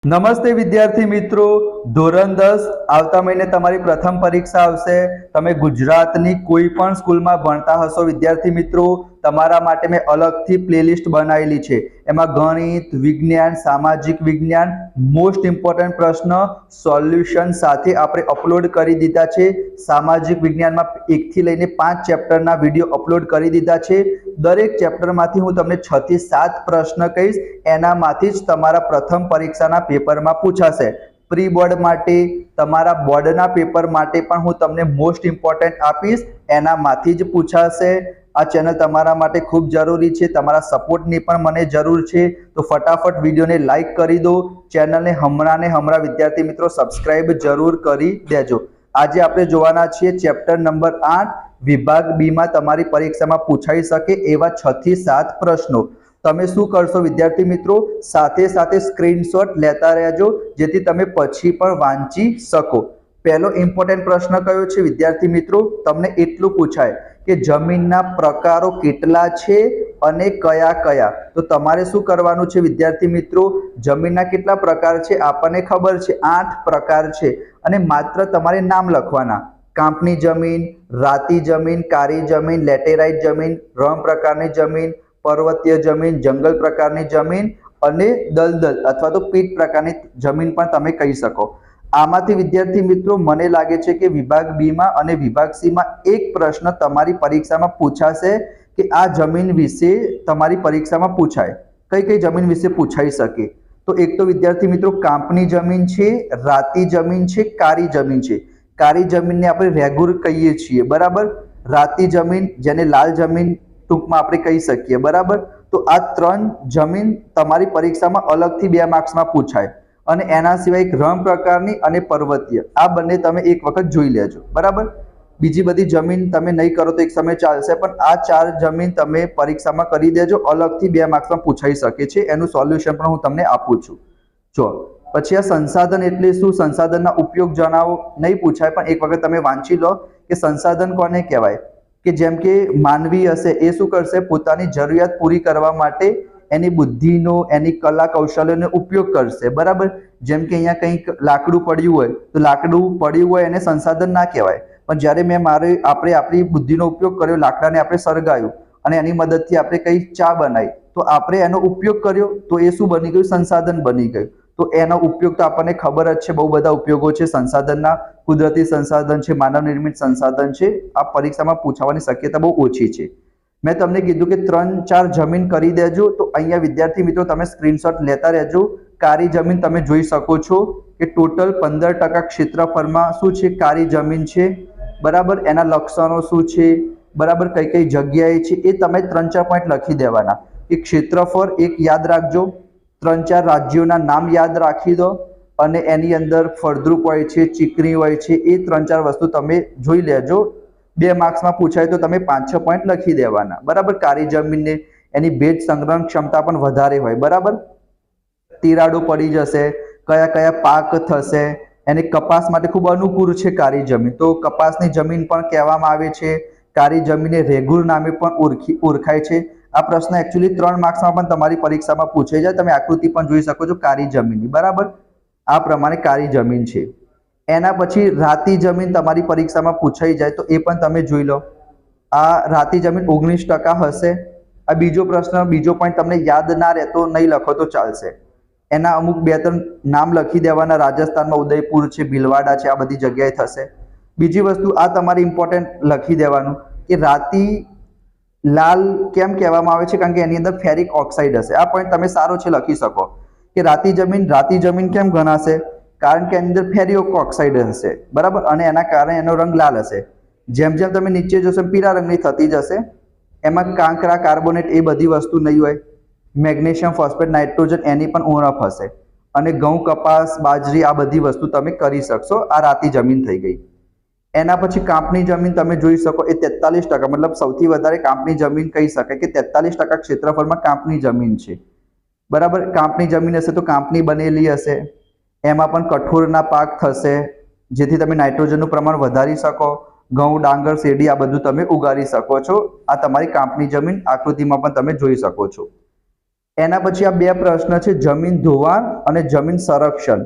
નમસ્તે વિદ્યાર્થી મિત્રો, ધોરણ 10 આવતા મહિને તમારી પ્રથમ પરીક્ષા આવશે। તમે ગુજરાતની કોઈ પણ સ્કૂલમાં ભણતા હશો વિદ્યાર્થી મિત્રો, તમારા માટે મેં અલગથી પ્લેલિસ્ટ બનાવેલી છે। એમાં ગણિત, વિજ્ઞાન, સામાજિક વિજ્ઞાન, મોસ્ટ ઇમ્પોર્ટન્ટ પ્રશ્ન સોલ્યુશન સાથે આપણે અપલોડ કરી દીધા છે। સામાજિક વિજ્ઞાનમાં 1 થી લઈને 5 ચેપ્ટરના વિડીયો અપલોડ કરી દીધા છે। દરેક ચેપ્ટરમાંથી હું તમને 6 થી 7 પ્રશ્ન કહીશ, એનામાંથી જ તમારા પ્રથમ પરીક્ષાના પેપરમાં પૂછાશે। પ્રી બોર્ડ માટે, તમારા બોર્ડના પેપર માટે પણ હું તમને મોસ્ટ ઇમ્પોર્ટન્ટ આપીશ, એનામાંથી જ પૂછાશે। આ ચેનલ તમારા માટે ખૂબ જરૂરી છે, તમારા સપોર્ટની પણ મને જરૂર છે, તો ફટાફટ વિડીયોને લાઈક કરી દો, ચેનલને હમણાં વિદ્યાર્થી મિત્રો સબસ્ક્રાઇબ જરૂર કરી દેજો। આજે આપણે જોવાના છીએ ચેપ્ટર નંબર 8 વિભાગ બી માં તમારી પરીક્ષામાં પૂછાઈ શકે એવા 6 થી 7 પ્રશ્નો। તમે શું કરશો વિદ્યાર્થી મિત્રો, સાથે સાથે સ્ક્રીનશોટ લેતા રહેજો જેથી તમે પછી પણ વાંચી શકો। પહેલો ઇમ્પોર્ટન્ટ પ્રશ્ન કયો છે વિદ્યાર્થી મિત્રો, તમને એટલું પૂછાય કે જમીનના પ્રકારો કેટલા છે અને કયા કયા। તો તમારે શું કરવાનું છે વિદ્યાર્થી મિત્રો, જમીનના કેટલા પ્રકાર છે આપણને ખબર છે, 8 પ્રકાર છે અને માત્ર તમારે નામ લખવાના। કાંપની જમીન, રાતી જમીન, કાળી જમીન, લેટેરાઇટ જમીન, રણ પ્રકારની જમીન, પર્વતીય જમીન, જંગલ પ્રકારની જમીન અને દલદલ અથવા તો પીટ પ્રકારની જમીન પણ તમે કહી શકો। આમાંથી વિદ્યાર્થી મિત્રો મને લાગે છે કે વિભાગ બી માં અને વિભાગ સી માં એક પ્રશ્ન તમારી પરીક્ષામાં પૂછાશે કે આ જમીન વિશે તમારી પરીક્ષામાં પૂછાય, કઈ કઈ જમીન વિશે પૂછાઈ શકે। તો એક તો વિદ્યાર્થી મિત્રો કાંપની જમીન છે, રાતી જમીન છે, કાળી જમીન છે। કાળી જમીનને આપણે રેગુર કહીએ છીએ, બરાબર। રાતી જમીન જેને લાલ જમીન ટૂંકમાં આપણે કહી શકીએ, બરાબર। તો આ 3 જમીન તમારી પરીક્ષામાં અલગથી 2 માર્ક્સમાં પૂછાય અને એના સિવાય એક રણ પ્રકારની અને પર્વતીય, આ બંને તમે એક વખત જોઈ લેજો, બરાબર। બીજી બધી જમીન તમે નહીં કરો તો એક સમય ચાલશે, પણ આ 4 જમીન તમે પરીક્ષામાં કરી દેજો, અલગથી 2 માર્ક્સમાં પૂછાઈ શકે છે, એનું સોલ્યુશન પણ હું તમને આપું છું। જો પછી આ સંસાધન એટલે શું, સંસાધનના ઉપયોગ જણાવો, નહીં પૂછાય પણ એક વખત તમે વાંચી લો કે સંસાધન કોને કહેવાય। કે જેમ કે માનવી હશે એ શું કરશે, પોતાની જરૂરિયાત પૂરી કરવા માટે એની બુદ્ધિનો, એની કલા કૌશલ્યનો ઉપયોગ કરશે, બરાબર। જેમ કે અહીંયા કંઈક લાકડું પડ્યું હોય તો લાકડું પડ્યું હોય એને સંસાધન ના કહેવાય, પણ જ્યારે આપણે આપણી બુદ્ધિનો ઉપયોગ કર્યો, લાકડાને આપણે સળગાવ્યું અને એની મદદથી આપણે કંઈ ચા બનાવી તો આપણે એનો ઉપયોગ કર્યો તો એ શું બની ગયું, સંસાધન બની ગયું। તો એનો ઉપયોગ તો આપણને ખબર જ છે, બહુ બધા ઉપયોગો છે સંસાધનના, કુદરતી સંસાધન છે, માનવ નિર્મિત સંસાધન છે। આ પરીક્ષામાં પૂછવાની શક્યતા બહુ ઓછી છે। મેં તમને કીધું કે 3-4 જમીન કરી દેજો, તો અહીંયા વિદ્યાર્થી મિત્રો તમે સ્ક્રીનશોટ લેતા રહેજો। કાળી જમીન તમે જોઈ શકો છો કે ટોટલ 15% ક્ષેત્રફળમાં શું છે, કાળી જમીન છે, બરાબર। એના લક્ષણો શું છે, બરાબર, કઈ કઈ જગ્યાએ છે એ તમે 3-4 પોઈન્ટ લખી દેવાના। કે ક્ષેત્રફળ એક યાદ રાખજો, 3-4 રાજ્યોના નામ યાદ રાખી દો અને એની અંદર ફળદ્રુપ હોય છે, ચીકણી હોય છે, એ 3-4 વસ્તુ તમે જોઈ લેજો। 2 માર્ક્સમાં પૂછાય તો તમે 5-6 પોઈન્ટ લખી દેવાના, બરાબર। કાળી જમીનને એની ભેજ સંગ્રહણ ક્ષમતા પણ વધારે હોય, બરાબર। તિરાડો પડી જશે, કયા કયા પાક થશે, એને કપાસ માટે ખૂબ અનુકૂળ છે કાળી જમીન, તો કપાસની જમીન પણ કહેવામાં આવે છે। કાળી જમીનને રેગુર નામે પણ ઓળખાય છે। આ પ્રશ્ન એકચ્યુઅલી 3 માર્ક્સમાં પણ તમારી પરીક્ષામાં પૂછાઈ જાય, તમે આકૃતિ પણ જોઈ શકો છો કાળી જમીનની, બરાબર। આ પ્રમાણે કાળી જમીન છે। એના પછી રાતી જમીન તમારી પરીક્ષામાં પૂછાઈ જાય તો એ પણ તમે જોઈ લો। આ રાતી જમીન 19% હશે। આ બીજો પ્રશ્ન, બીજો પોઈન્ટ તમને યાદ ના રહેતો નહીં લખો તો ચાલશે, એના અમુક 2-3 નામ લખી દેવાના। રાજસ્થાનમાં ઉદયપુર છે, ભીલવાડા છે, આ બધી જગ્યાએ થશે। બીજી વસ્તુ આ તમારે ઇમ્પોર્ટન્ટ લખી દેવાનું કે રાતી લાલ કેમ કહેવામાં આવે છે, કારણ કે એની અંદર ફેરિક ઓક્સાઇડ હશે। આ પોઈન્ટ તમે સારો છે લખી શકો કે રાતી જમીન કેમ ગણાશે, કારણ કે એની અંદર ફેરિક ઓક્સાઇડ હશે, બરાબર, અને એના કારણે એનો રંગ લાલ હશે। જેમ જેમ તમે નીચે જોશો પીળા રંગની થતી જશે, એમાં કાંકરા, કાર્બોનેટ એ બધી વસ્તુ નહીં હોય, મેગ્નેશિયમ, ફોસ્ફેટ, નાઇટ્રોજન એની પણ ઉણપ હશે, અને ઘઉં, કપાસ, બાજરી આ બધી વસ્તુ તમે કરી શકશો। આ રાતી જમીન થઈ ગઈ। એના પછી કાંપની જમીન તમે જોઈ શકો, એ 43%, મતલબ સૌથી વધારે કાંપની જમીન કહી શકાય કે 43% ક્ષેત્રફળમાં કાંપની જમીન છે, બરાબર। કાંપની જમીન હશે તો કાંપની બનેલી હશે, એમાં પણ કઠોળના પાક થશે જેથી તમે નાઇટ્રોજનનું પ્રમાણ વધારી શકો, ઘઉં, ડાંગર, શેરડી આ બધું તમે ઉગાડી શકો છો। આ તમારી કાંપની જમીન આકૃતિમાં પણ તમે જોઈ શકો છો। એના પછી આ બે પ્રશ્ન છે, જમીન ધોવાણ અને જમીન સંરક્ષણ.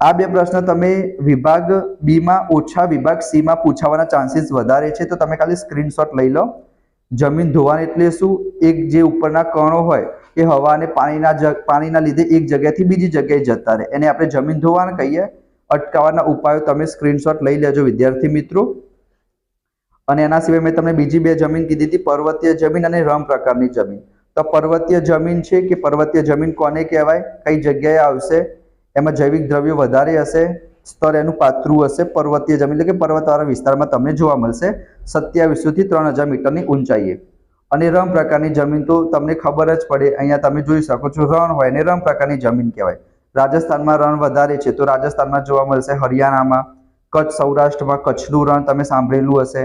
આ બે પ્રશ્ન તમે વિભાગ બી માં ઓછા વિભાગ સી માં પૂછાવાના ચાન્સીસ વધારે છે, તો તમે ખાલી સ્ક્રીનશોટ લઈ લો. જમીન ધોવાણ એટલે શું? એક જે ઉપરના કણો હોય એ હવા અને પાણીના લીધે એક જગ્યાએથી બીજી જગ્યાએ જતા રહે, એને આપણે જમીન ધોવાણ કહીએ. અટકાવવાના ઉપાયો તમે સ્ક્રીનશોટ લઈ લેજો વિદ્યાર્થી મિત્રો. અને એના સિવાય મેં તમને બીજી બે જમીન કીધી હતી, પર્વતીય જમીન અને રમ પ્રકારની જમીન. તો પર્વતીય જમીન છે કે પર્વતીય જમીન કોને કહેવાય, કઈ જગ્યાએ આવશે? એમાં જૈવિક દ્રવ્યો વધારે હશે, સ્તર એનું પાતળું હશે. પર્વતીય જમીન એટલે કે પર્વતવાળા વિસ્તારમાં તમને જોવા મળશે 2700 થી 3000 મીટરની ઊંચાઈએ. અને રમ પ્રકારની જમીન તો તમને ખબર જ પડે, અહીંયા તમે જોઈ શકો છો રણ હોય ને રમ પ્રકારની જમીન કહેવાય. રાજસ્થાનમાં રણ વધારે છે તો રાજસ્થાનમાં જોવા મળશે, હરિયાણામાં, કચ્છ સૌરાષ્ટ્રમાં કચ્છનું રણ તમે સાંભળેલું હશે.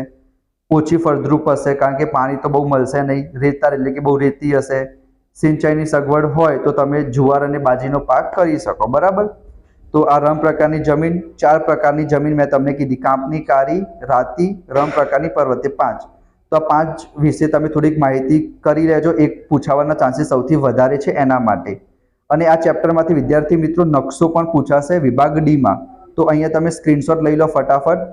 ઓછી ફળદ્રુપ હશે કારણ કે પાણી તો બહુ મળશે નહીં, રેતાળ એટલે કે બહુ રેતી હશે. સિંચાઈની સગવડ હોય તો તમે જુવાર અને બાજરીનો પાક કરી શકો, બરાબર. તો આ રમ પ્રકારની જમીન, 4 પ્રકારની જમીન મેં તમને કીધી, કાંપની, કાળી, રાતી, રમ પ્રકારની, પર્વતીય 5. તો આ 5 વિશે તમે થોડીક માહિતી કરી લેજો, એક પૂછાવાના ચાન્સીસ સૌથી વધારે છે એના માટે. અને આ ચેપ્ટરમાંથી વિદ્યાર્થી મિત્રો નકશો પણ પૂછાશે વિભાગ ડી માં, તો અહીંયા તમે સ્ક્રીનશોટ લઈ લો ફટાફટ,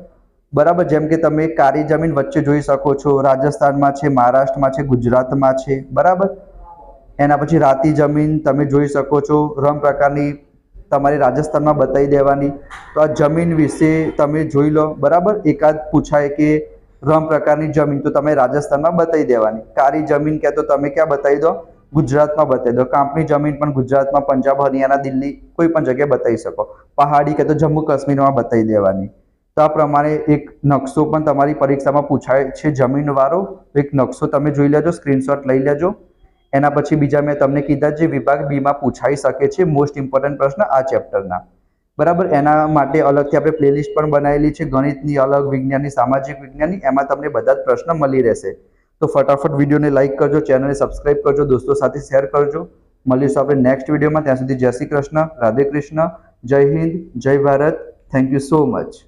બરાબર. જેમ કે તમે કાળી જમીન વચ્ચે જોઈ શકો છો, રાજસ્થાનમાં છે, મહારાષ્ટ્રમાં છે, ગુજરાતમાં છે, બરાબર. એના પછી રાતી જમીન તમે જોઈ શકો છો, રમ પ્રકારની તમારે રાજસ્થાનમાં બતાવી દેવાની. તો આ જમીન વિશે તમે જોઈ લો, બરાબર. એકાદ પૂછાય કે રમ પ્રકારની જમીન તો તમે રાજસ્થાનમાં બતાવી દેવાની. કાળી જમીન કે તો તમે ક્યાં બતાવી દો, ગુજરાતમાં બતાવી દો. કાંપની જમીન પણ ગુજરાતમાં, પંજાબ, હરિયાણા, દિલ્હી કોઈ પણ જગ્યાએ બતાવી શકો. પહાડી કે તો જમ્મુ કાશ્મીરમાં બતાવી દેવાની. તો આ પ્રમાણે એક નકશો પણ તમારી પરીક્ષામાં પૂછાય છે જમીનવાળો, તો એક નકશો તમે જોઈ લેજો, સ્ક્રીનશોટ લઈ લેજો. એના પછી બીજા મેં તમને કીધા જે વિભાગ બી માં પૂછાઈ શકે છે મોસ્ટ ઇમ્પોર્ટન્ટ પ્રશ્ન આ ચેપ્ટરના, બરાબર. એના માટે અલગથી આપણે પ્લેલિસ્ટ પણ બનાવેલી છે, ગણિતની અલગ, વિજ્ઞાનની, સામાજિક વિજ્ઞાનની, એમાં તમને બધા જ પ્રશ્ન મળી રહેશે. તો ફટાફટ વિડીયોને લાઇક કરજો, ચેનલને સબસ્ક્રાઇબ કરજો, દોસ્તો સાથે શેર કરજો. મળીશું આપણે નેક્સ્ટ વિડીયોમાં. ત્યાં સુધી જય શ્રી કૃષ્ણ, રાધે કૃષ્ણ, જય હિન્દ, જય Bharat. Thank you so much.